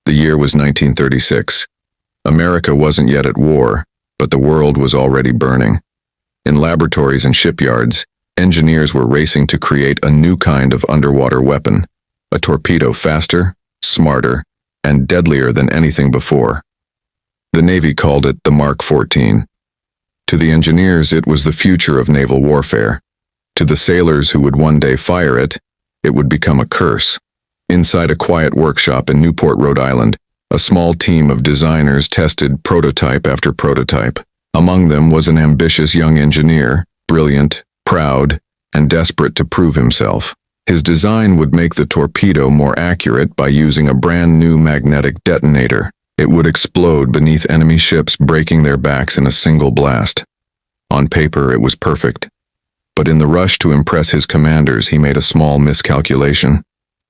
The year was 1936. America wasn't yet at war, but the world was already burning. In laboratories and shipyards, engineers were racing to create a new kind of underwater weapon, a torpedo faster, smarter, and deadlier than anything before. The Navy called it the Mark 14. To the engineers, it was the future of naval warfare. To the sailors who would one day fire it, it would become a curse. Inside a quiet workshop in Newport, Rhode Island, a small team of designers tested prototype after prototype. Among them was an ambitious young engineer, brilliant, proud, and desperate to prove himself. His design would make the torpedo more accurate by using a brand new magnetic detonator. It would explode beneath enemy ships, breaking their backs in a single blast. On paper, it was perfect. But in the rush to impress his commanders, he made a small miscalculation.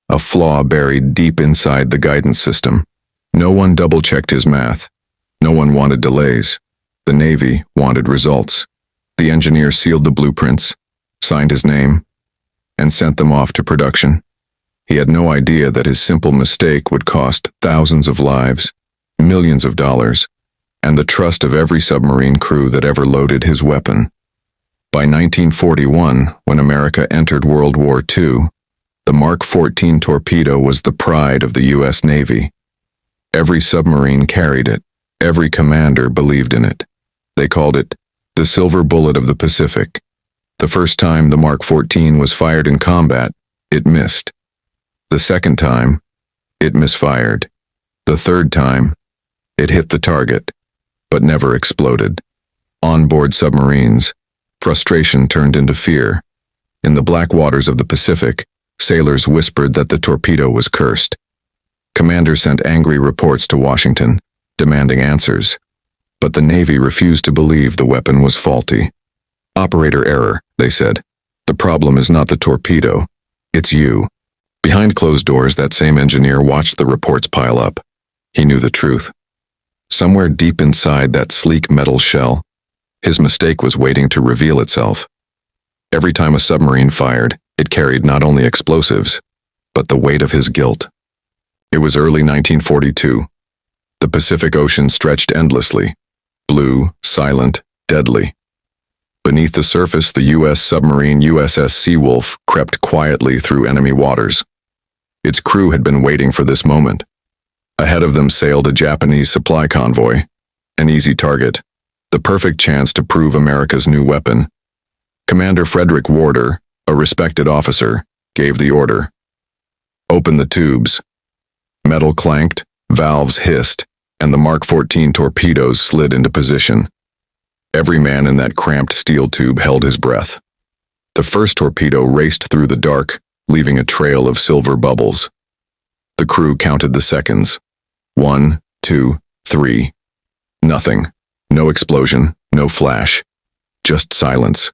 A flaw buried deep inside the guidance system. No one double-checked his math. No one wanted delays. The Navy wanted results. The engineer sealed the blueprints, signed his name, and sent them off to production. He had no idea that his simple mistake would cost thousands of lives, millions of dollars, and the trust of every submarine crew that ever loaded his weapon. By 1941, when America entered World War II, the Mark 14 torpedo was the pride of the U.S. Navy. Every submarine carried it. Every commander believed in it. They called it the silver bullet of the Pacific. The first time the Mark 14 was fired in combat, it missed. The second time, it misfired. The third time, it hit the target, but never exploded. On board submarines, frustration turned into fear. In the black waters of the Pacific, sailors whispered that the torpedo was cursed. Commanders sent angry reports to Washington, demanding answers. But the Navy refused to believe the weapon was faulty. Operator error, they said. The problem is not the torpedo. It's you. Behind closed doors, that same engineer watched the reports pile up. He knew the truth. Somewhere deep inside that sleek metal shell, his mistake was waiting to reveal itself. Every time a submarine fired, it carried not only explosives, but the weight of his guilt. It was early 1942. The Pacific Ocean stretched endlessly, blue, silent, deadly. Beneath the surface, the U.S. submarine USS Seawolf crept quietly through enemy waters. Its crew had been waiting for this moment. Ahead of them sailed a Japanese supply convoy, an easy target, the perfect chance to prove America's new weapon. Commander Frederick Warder, a respected officer, gave the order. Open the tubes. Metal clanked, valves hissed, and the Mark 14 torpedoes slid into position. Every man in that cramped steel tube held his breath. The first torpedo raced through the dark, leaving a trail of silver bubbles. The crew counted the seconds. 1, 2, 3. Nothing. No explosion, no flash. Just silence.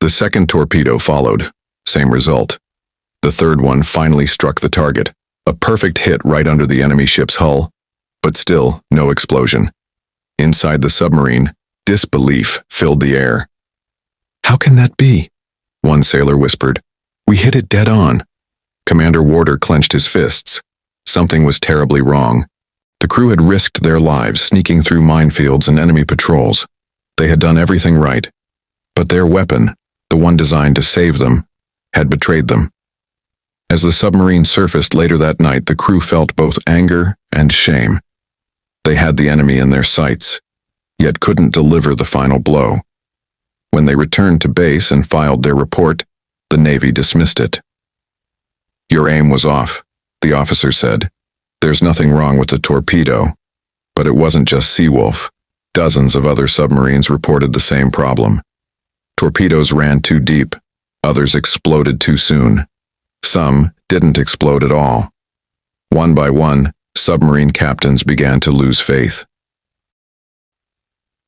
The second torpedo followed. Same result. The third one finally struck the target. A perfect hit right under the enemy ship's hull. But still, no explosion. Inside the submarine, disbelief filled the air. "How can that be?" one sailor whispered. "We hit it dead on." Commander Warder clenched his fists. Something was terribly wrong. The crew had risked their lives sneaking through minefields and enemy patrols. They had done everything right. But their weapon, the one designed to save them, had betrayed them. As the submarine surfaced later that night, the crew felt both anger and shame. They had the enemy in their sights, yet couldn't deliver the final blow. When they returned to base and filed their report, the Navy dismissed it. "Your aim was off," the officer said. "There's nothing wrong with the torpedo." But it wasn't just Seawolf. Dozens of other submarines reported the same problem. Torpedoes ran too deep. Others exploded too soon. Some didn't explode at all. One by one, submarine captains began to lose faith.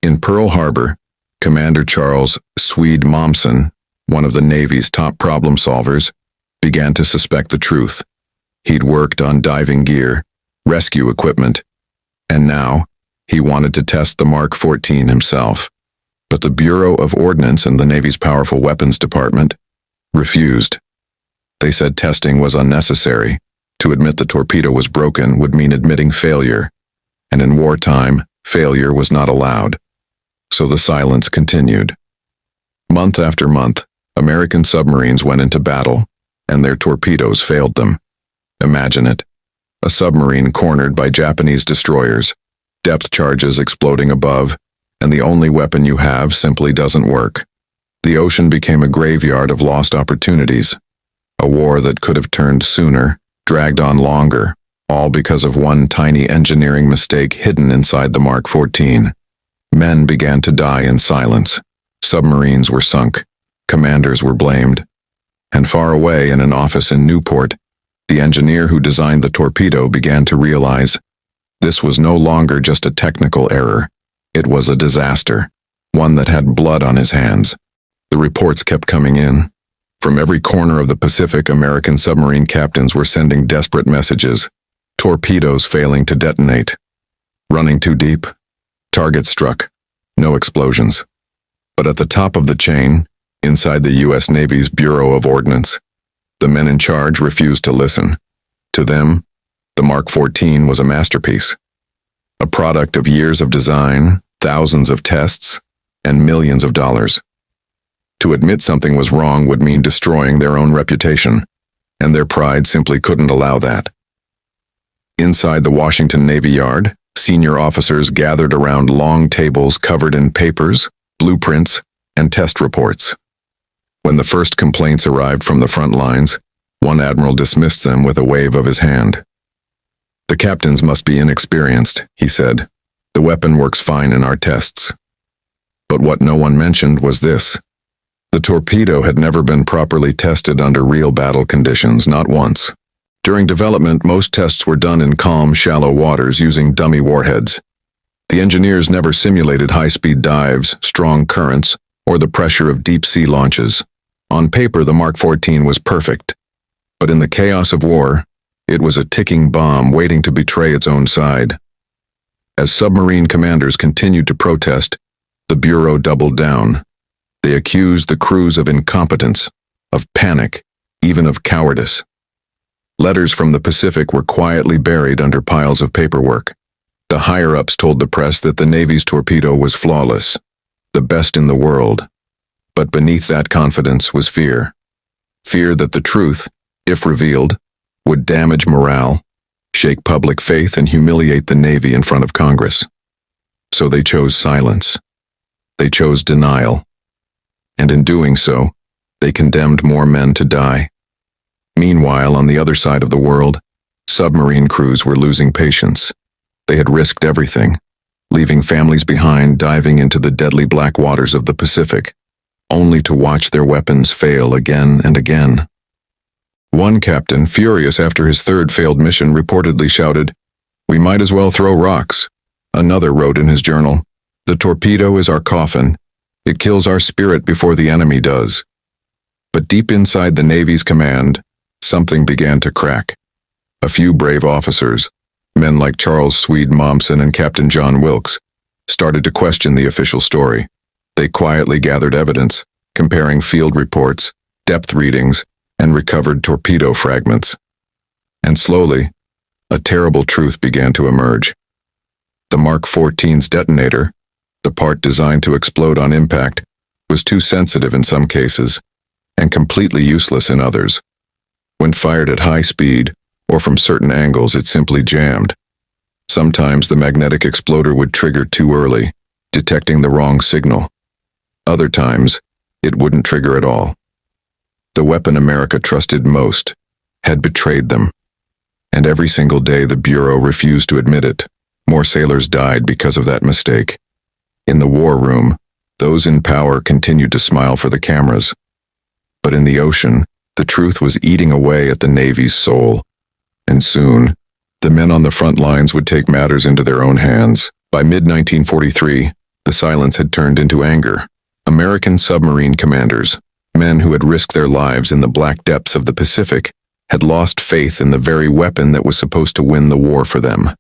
In Pearl Harbor, Commander Charles "Swede" Momsen, one of the Navy's top problem solvers, began to suspect the truth. He'd worked on diving gear, rescue equipment, and now he wanted to test the Mark 14 himself. But the Bureau of Ordnance and the Navy's powerful weapons department refused. They said testing was unnecessary, To admit the torpedo was broken would mean admitting failure, and in wartime, failure was not allowed. So the silence continued. Month after month, American submarines went into battle, and their torpedoes failed them. Imagine it. A submarine cornered by Japanese destroyers, depth charges exploding above, and the only weapon you have simply doesn't work. The ocean became a graveyard of lost opportunities. A war that could have turned sooner, dragged on longer, all because of one tiny engineering mistake hidden inside the Mark 14. Men began to die in silence. Submarines were sunk. Commanders were blamed. And far away in an office in Newport, the engineer who designed the torpedo began to realize this was no longer just a technical error. It was a disaster, one that had blood on his hands. The reports kept coming in. From every corner of the Pacific, American submarine captains were sending desperate messages. Torpedoes failing to detonate. Running too deep. Target struck. No explosions. But at the top of the chain, inside the U.S. Navy's Bureau of Ordnance, the men in charge refused to listen. To them, the Mark 14 was a masterpiece. A product of years of design, thousands of tests, and millions of dollars. To admit something was wrong would mean destroying their own reputation, and their pride simply couldn't allow that. Inside the Washington Navy Yard, senior officers gathered around long tables covered in papers, blueprints, and test reports. When the first complaints arrived from the front lines, one admiral dismissed them with a wave of his hand. "The captains must be inexperienced," he said. "The weapon works fine in our tests." But what no one mentioned was this. The torpedo had never been properly tested under real battle conditions, not once. During development, most tests were done in calm, shallow waters using dummy warheads. The engineers never simulated high-speed dives, strong currents, or the pressure of deep-sea launches. On paper, the Mark 14 was perfect. But in the chaos of war, it was a ticking bomb waiting to betray its own side. As submarine commanders continued to protest, the Bureau doubled down. They accused the crews of incompetence, of panic, even of cowardice. Letters from the Pacific were quietly buried under piles of paperwork. The higher-ups told the press that the Navy's torpedo was flawless, the best in the world. But beneath that confidence was fear. Fear that the truth, if revealed, would damage morale, shake public faith, and humiliate the Navy in front of Congress. So they chose silence. They chose denial. And in doing so, they condemned more men to die. Meanwhile, on the other side of the world, submarine crews were losing patience. They had risked everything, leaving families behind, diving into the deadly black waters of the Pacific, only to watch their weapons fail again and again. One captain, furious after his third failed mission, reportedly shouted, "We might as well throw rocks." Another wrote in his journal, "The torpedo is our coffin. It kills our spirit before the enemy does." But deep inside the Navy's command, something began to crack. A few brave officers, men like Charles Swede Momsen and Captain John Wilkes, started to question the official story. They quietly gathered evidence, comparing field reports, depth readings, and recovered torpedo fragments. And slowly, a terrible truth began to emerge. The Mark 14's detonator, the part designed to explode on impact, was too sensitive in some cases, and completely useless in others. When fired at high speed, or from certain angles, it simply jammed. Sometimes the magnetic exploder would trigger too early, detecting the wrong signal. Other times, it wouldn't trigger at all. The weapon America trusted most had betrayed them. And every single day the Bureau refused to admit it. More sailors died because of that mistake. In the war room, those in power continued to smile for the cameras. But in the ocean, the truth was eating away at the Navy's soul. And soon, the men on the front lines would take matters into their own hands. By mid-1943, the silence had turned into anger. American submarine commanders, men who had risked their lives in the black depths of the Pacific, had lost faith in the very weapon that was supposed to win the war for them.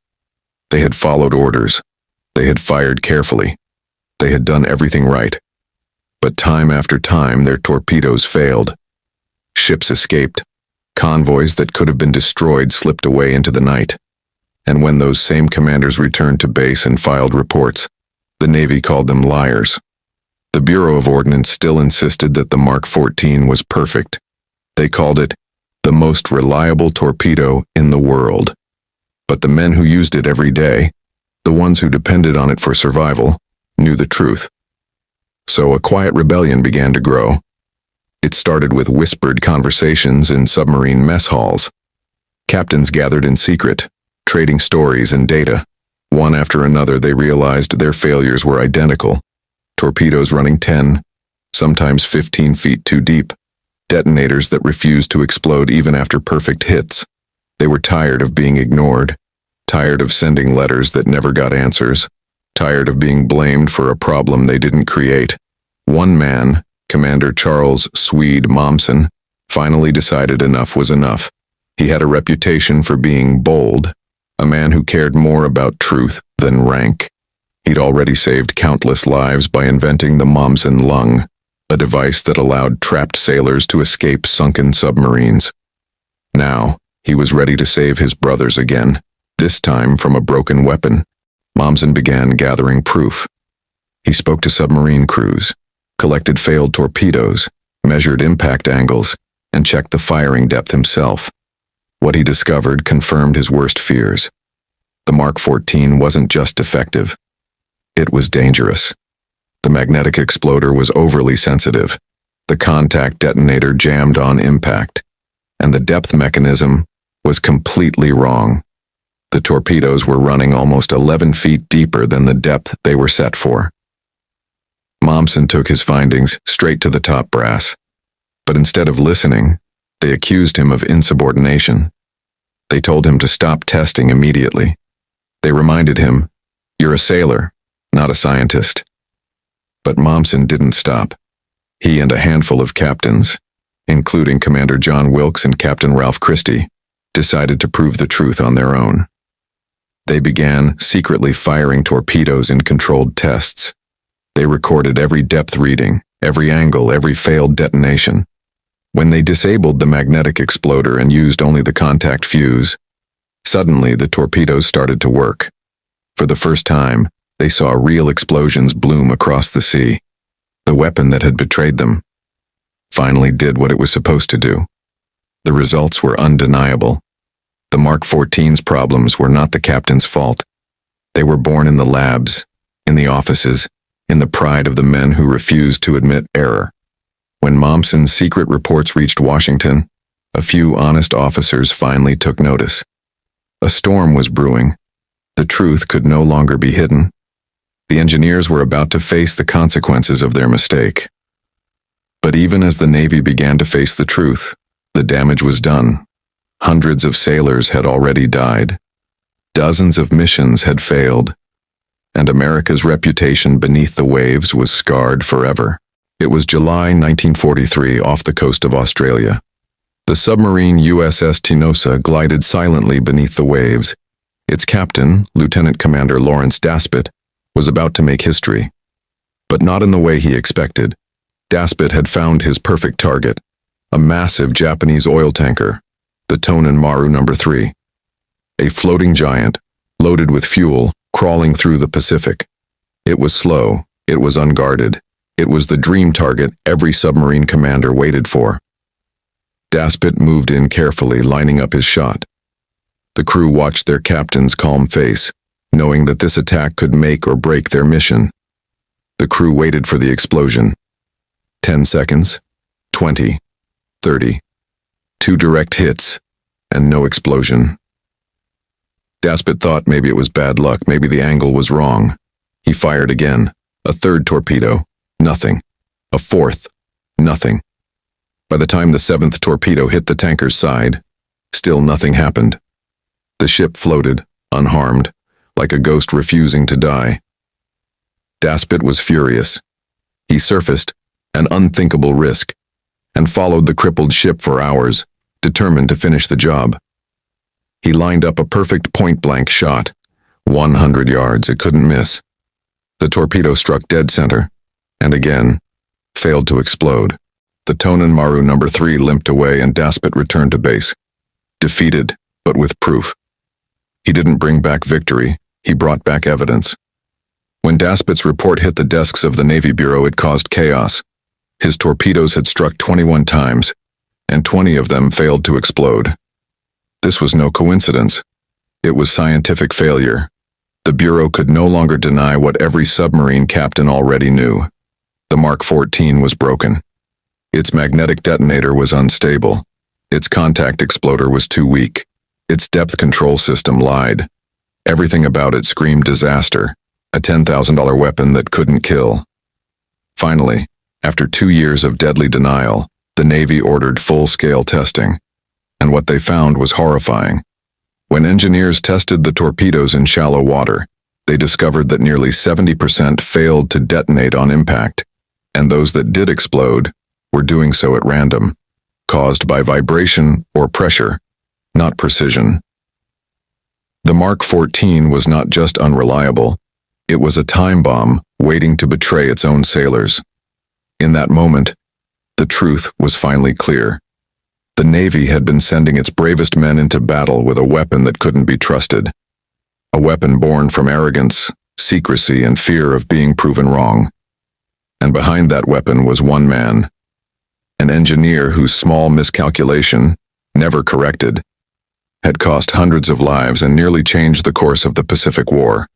They had followed orders. They had fired carefully. They had done everything right. But time after time, their torpedoes failed. Ships escaped. Convoys that could have been destroyed slipped away into the night. And when those same commanders returned to base and filed reports, the Navy called them liars. The Bureau of Ordnance still insisted that the Mark 14 was perfect. They called it the most reliable torpedo in the world. But the men who used it every day, the ones who depended on it for survival, knew the truth. So a quiet rebellion began to grow. It started with whispered conversations in submarine mess halls. Captains gathered in secret, trading stories and data. One after another, they realized their failures were identical. Torpedoes running 10, sometimes 15 feet too deep. Detonators that refused to explode even after perfect hits. They were tired of being ignored, tired of sending letters that never got answers, tired of being blamed for a problem they didn't create. One man, Commander Charles Swede Mommsen, finally decided enough was enough. He had a reputation for being bold, a man who cared more about truth than rank. He'd already saved countless lives by inventing the Mommsen lung, a device that allowed trapped sailors to escape sunken submarines. Now, he was ready to save his brothers again, this time from a broken weapon. Mommsen began gathering proof. He spoke to submarine crews, collected failed torpedoes, measured impact angles, and checked the firing depth himself. What he discovered confirmed his worst fears. The Mark 14 wasn't just defective. It was dangerous. The magnetic exploder was overly sensitive. The contact detonator jammed on impact. And the depth mechanism was completely wrong. The torpedoes were running almost 11 feet deeper than the depth they were set for. Mommsen took his findings straight to the top brass. But instead of listening, they accused him of insubordination. They told him to stop testing immediately. They reminded him, "You're a sailor, not a scientist." But Mommsen didn't stop. He and a handful of captains, including Commander John Wilkes and Captain Ralph Christie, decided to prove the truth on their own. They began secretly firing torpedoes in controlled tests. They recorded every depth reading, every angle, every failed detonation. When they disabled the magnetic exploder and used only the contact fuse, suddenly the torpedoes started to work. For the first time, they saw real explosions bloom across the sea. The weapon that had betrayed them finally did what it was supposed to do. The results were undeniable. The Mark 14's problems were not the captain's fault. They were born in the labs, in the offices, in the pride of the men who refused to admit error. When Mommsen's secret reports reached Washington, a few honest officers finally took notice. A storm was brewing. The truth could no longer be hidden. The engineers were about to face the consequences of their mistake. But even as the Navy began to face the truth, the damage was done. Hundreds of sailors had already died. Dozens of missions had failed. And America's reputation beneath the waves was scarred forever. It was July 1943 off the coast of Australia. The submarine USS Tinosa glided silently beneath the waves. Its captain, Lieutenant Commander Lawrence Daspit, was about to make history. But not in the way he expected. Daspit had found his perfect target, a massive Japanese oil tanker, the Tonin Maru No. 3. A floating giant, loaded with fuel, crawling through the Pacific. It was slow, it was unguarded. It was the dream target every submarine commander waited for. Daspit moved in carefully, lining up his shot. The crew watched their captain's calm face, knowing that this attack could make or break their mission. The crew waited for the explosion. 10 seconds, 20, 30. 2 direct hits, and no explosion. Daspit thought maybe it was bad luck, maybe the angle was wrong. He fired again. A third torpedo. Nothing. A fourth. Nothing. By the time the 7th torpedo hit the tanker's side, still nothing happened. The ship floated, unharmed, like a ghost refusing to die. Daspit was furious. He surfaced, an unthinkable risk, and followed the crippled ship for hours, determined to finish the job. He lined up a perfect point-blank shot. 100 yards, it couldn't miss. The torpedo struck dead center, and again, failed to explode. The Tonin Maru No. 3 limped away and Daspit returned to base. Defeated, but with proof. He didn't bring back victory, he brought back evidence. When Daspit's report hit the desks of the Navy Bureau, it caused chaos. His torpedoes had struck 21 times, and 20 of them failed to explode. This was no coincidence. It was scientific failure. The Bureau could no longer deny what every submarine captain already knew. The Mark 14 was broken. Its magnetic detonator was unstable. Its contact exploder was too weak. Its depth control system lied. Everything about it screamed disaster, a $10,000 weapon that couldn't kill. Finally, after 2 years of deadly denial, the Navy ordered full-scale testing. And what they found was horrifying. When engineers tested the torpedoes in shallow water, they discovered that nearly 70% failed to detonate on impact, and those that did explode were doing so at random, caused by vibration or pressure, not precision. The Mark 14 was not just unreliable, it was a time bomb waiting to betray its own sailors. In that moment, the truth was finally clear. The Navy had been sending its bravest men into battle with a weapon that couldn't be trusted. A weapon born from arrogance, secrecy, and fear of being proven wrong. And behind that weapon was one man, an engineer whose small miscalculation, never corrected, had cost hundreds of lives and nearly changed the course of the Pacific War.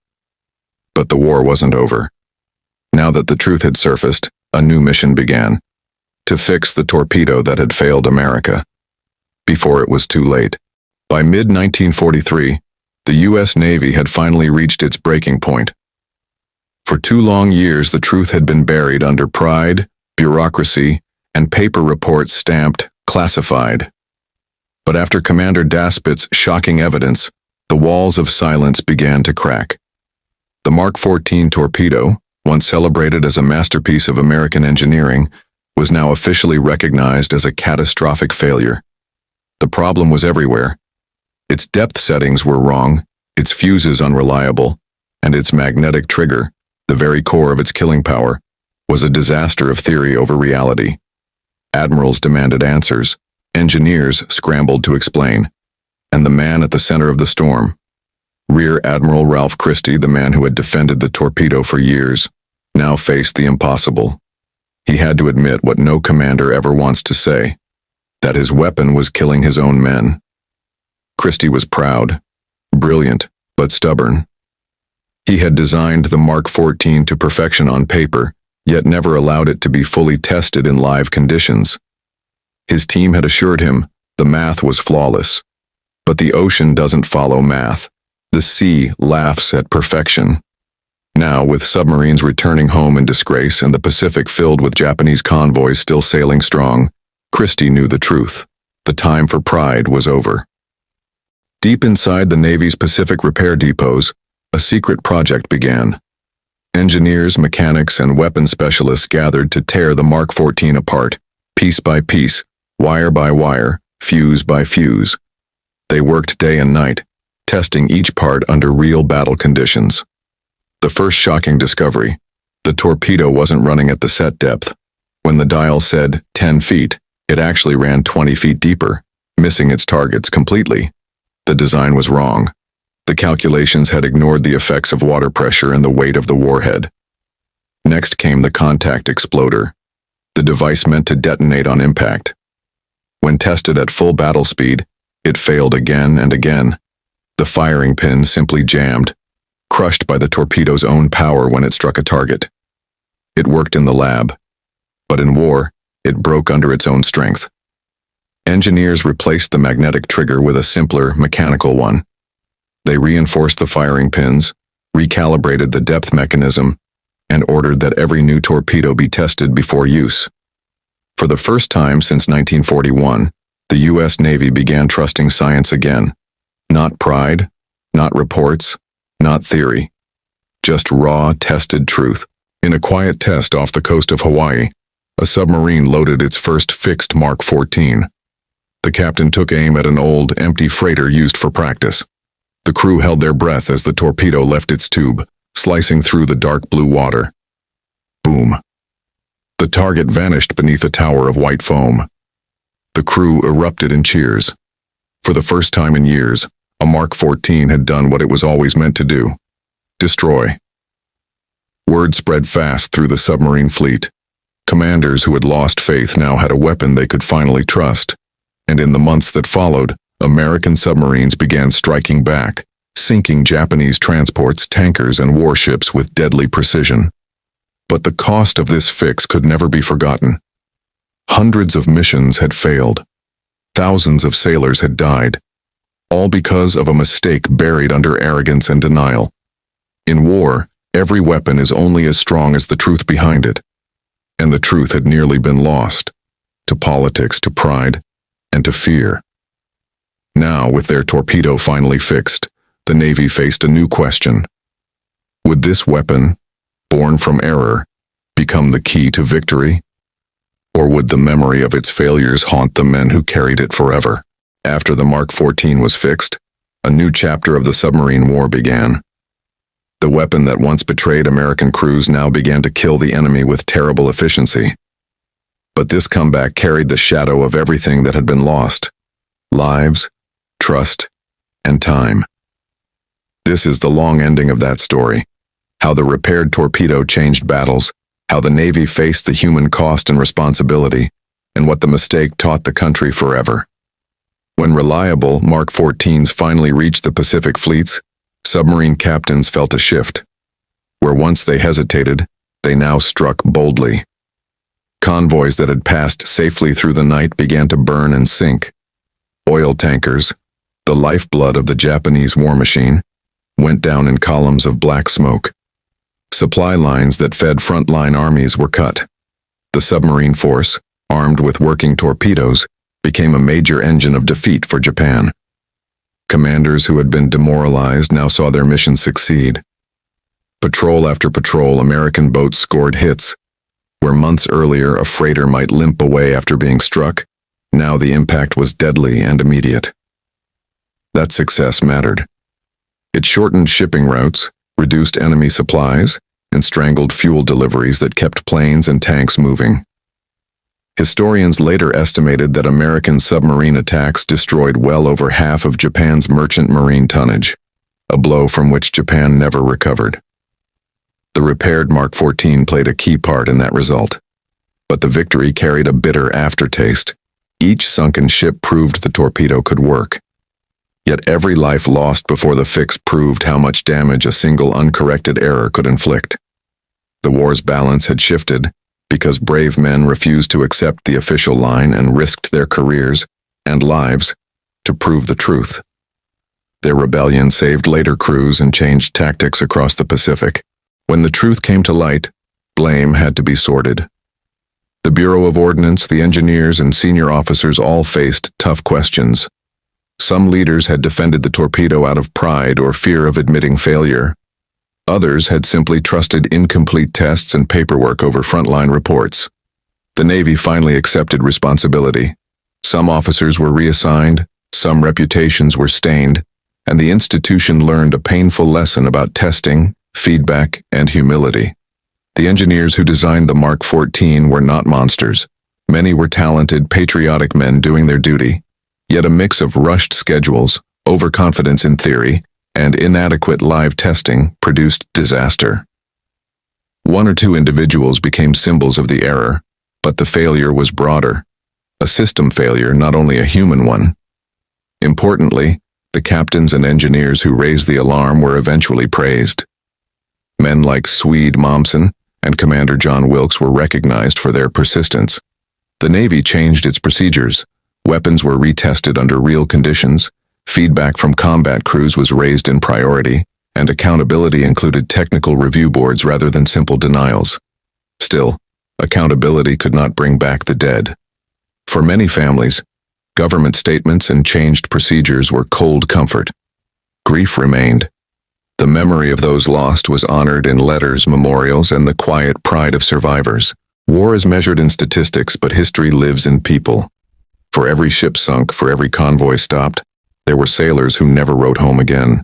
But the war wasn't over. Now that the truth had surfaced, a new mission began. To fix the torpedo that had failed America. Before it was too late. By mid-1943, the U.S. Navy had finally reached its breaking point. For 2 long years, the truth had been buried under pride, bureaucracy, and paper reports stamped classified. But after Commander Daspit's shocking evidence, the walls of silence began to crack. The Mark 14 torpedo, once celebrated as a masterpiece of American engineering, was now officially recognized as a catastrophic failure. The problem was everywhere. Its depth settings were wrong, its fuses unreliable, and its magnetic trigger, the very core of its killing power, was a disaster of theory over reality. Admirals demanded answers, engineers scrambled to explain, and the man at the center of the storm, Rear Admiral Ralph Christie, the man who had defended the torpedo for years, now faced the impossible. He had to admit what no commander ever wants to say, that his weapon was killing his own men. Christie was proud, brilliant, but stubborn. He had designed the Mark 14 to perfection on paper, yet never allowed it to be fully tested in live conditions. His team had assured him the math was flawless. But the ocean doesn't follow math. The sea laughs at perfection. Now, with submarines returning home in disgrace and the Pacific filled with Japanese convoys still sailing strong, Christie knew the truth. The time for pride was over. Deep inside the Navy's Pacific repair depots, a secret project began. Engineers, mechanics, and weapons specialists gathered to tear the Mark 14 apart, piece by piece, wire by wire, fuse by fuse. They worked day and night, testing each part under real battle conditions. The first shocking discovery: the torpedo wasn't running at the set depth. When the dial said 10 feet, it actually ran 20 feet deeper, missing its targets completely. The design was wrong. The calculations had ignored the effects of water pressure and the weight of the warhead. Next came the contact exploder, the device meant to detonate on impact. When tested at full battle speed, it failed again and again. The firing pin simply jammed, crushed by the torpedo's own power when it struck a target. It worked in the lab, but in war, it broke under its own strength. Engineers replaced the magnetic trigger with a simpler, mechanical one. They reinforced the firing pins, recalibrated the depth mechanism, and ordered that every new torpedo be tested before use. For the first time since 1941, the U.S. Navy began trusting science again. Not pride, not reports, not theory. Just raw, tested truth. In a quiet test off the coast of Hawaii, a submarine loaded its first fixed Mark 14. The captain took aim at an old, empty freighter used for practice. The crew held their breath as the torpedo left its tube, slicing through the dark blue water. Boom. The target vanished beneath a tower of white foam. The crew erupted in cheers. For the first time in years, a Mark 14 had done what it was always meant to do: destroy. Word spread fast through the submarine fleet. Commanders who had lost faith now had a weapon they could finally trust. And in the months that followed, American submarines began striking back, sinking Japanese transports, tankers, and warships with deadly precision. But the cost of this fix could never be forgotten. Hundreds of missions had failed. Thousands of sailors had died, all because of a mistake buried under arrogance and denial. In war, every weapon is only as strong as the truth behind it. And the truth had nearly been lost, to politics, to pride, and to fear. Now, with their torpedo finally fixed, the Navy faced a new question. Would this weapon, born from error, become the key to victory? Or would the memory of its failures haunt the men who carried it forever? After the Mark 14 was fixed, a new chapter of the submarine war began. The weapon that once betrayed American crews now began to kill the enemy with terrible efficiency. But this comeback carried the shadow of everything that had been lost: lives, trust, and time. This is the long ending of that story: how the repaired torpedo changed battles, how the Navy faced the human cost and responsibility, and what the mistake taught the country forever. When reliable Mark 14s finally reached the Pacific fleets, submarine captains felt a shift. Where once they hesitated, they now struck boldly. Convoys that had passed safely through the night began to burn and sink. Oil tankers, the lifeblood of the Japanese war machine, went down in columns of black smoke. Supply lines that fed frontline armies were cut. The submarine force, armed with working torpedoes, became a major engine of defeat for Japan. Commanders who had been demoralized now saw their mission succeed. Patrol after patrol, American boats scored hits. Where months earlier a freighter might limp away after being struck, now the impact was deadly and immediate. That success mattered. It shortened shipping routes, reduced enemy supplies, and strangled fuel deliveries that kept planes and tanks moving. Historians later estimated that American submarine attacks destroyed well over half of Japan's merchant marine tonnage, a blow from which Japan never recovered. The repaired Mark 14 played a key part in that result. But the victory carried a bitter aftertaste. Each sunken ship proved the torpedo could work. Yet every life lost before the fix proved how much damage a single uncorrected error could inflict. The war's balance had shifted because brave men refused to accept the official line and risked their careers and lives to prove the truth. Their rebellion saved later crews and changed tactics across the Pacific. When the truth came to light, blame had to be sorted. The Bureau of Ordnance, the engineers, and senior officers all faced tough questions. Some leaders had defended the torpedo out of pride or fear of admitting failure. Others had simply trusted incomplete tests and paperwork over frontline reports. The Navy finally accepted responsibility. Some officers were reassigned, some reputations were stained, and the institution learned a painful lesson about testing, feedback, and humility. The engineers who designed the Mark 14 were not monsters. Many were talented, patriotic men doing their duty. Yet a mix of rushed schedules, overconfidence in theory, and inadequate live testing produced disaster. One or two individuals became symbols of the error, but the failure was broader. A system failure, not only a human one. Importantly, the captains and engineers who raised the alarm were eventually praised. Men like Swede Momsen and Commander John Wilkes were recognized for their persistence. The Navy changed its procedures. Weapons were retested under real conditions, feedback from combat crews was raised in priority, and accountability included technical review boards rather than simple denials. Still, accountability could not bring back the dead. For many families, government statements and changed procedures were cold comfort. Grief remained. The memory of those lost was honored in letters, memorials, and the quiet pride of survivors. War is measured in statistics, but history lives in people. For every ship sunk, for every convoy stopped, there were sailors who never wrote home again.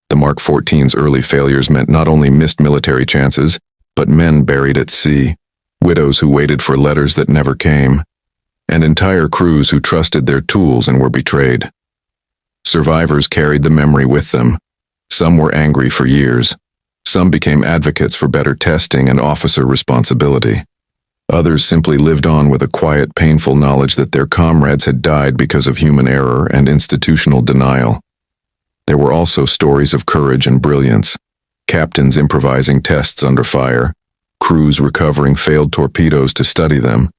The Mark 14's early failures meant not only missed military chances, but men buried at sea, widows who waited for letters that never came, and entire crews who trusted their tools and were betrayed. Survivors carried the memory with them. Some were angry for years. Some became advocates for better testing and officer responsibility. Others simply lived on with a quiet, painful knowledge that their comrades had died because of human error and institutional denial. There were also stories of courage and brilliance, captains improvising tests under fire, crews recovering failed torpedoes to study them,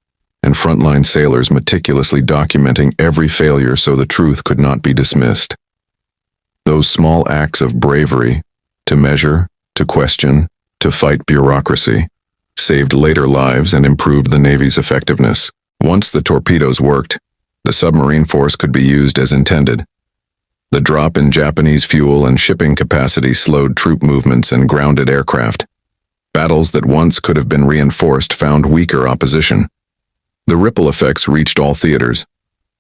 and frontline sailors meticulously documenting every failure so the truth could not be dismissed. Those small acts of bravery, to measure, to question, to fight bureaucracy, saved later lives and improved the Navy's effectiveness. Once the torpedoes worked, the submarine force could be used as intended. The drop in Japanese fuel and shipping capacity slowed troop movements and grounded aircraft. Battles that once could have been reinforced found weaker opposition. The ripple effects reached all theaters.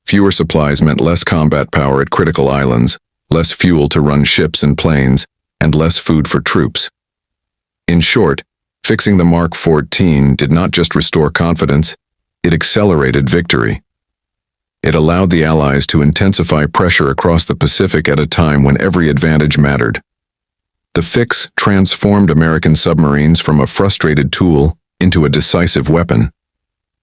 Fewer supplies meant less combat power at critical islands, less fuel to run ships and planes, and less food for troops. In short, fixing the Mark 14 did not just restore confidence, it accelerated victory. It allowed the Allies to intensify pressure across the Pacific at a time when every advantage mattered. The fix transformed American submarines from a frustrated tool into a decisive weapon.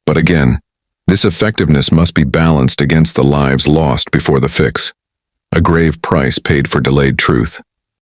But again, this effectiveness must be balanced against the lives lost before the fix, a grave price paid for delayed truth.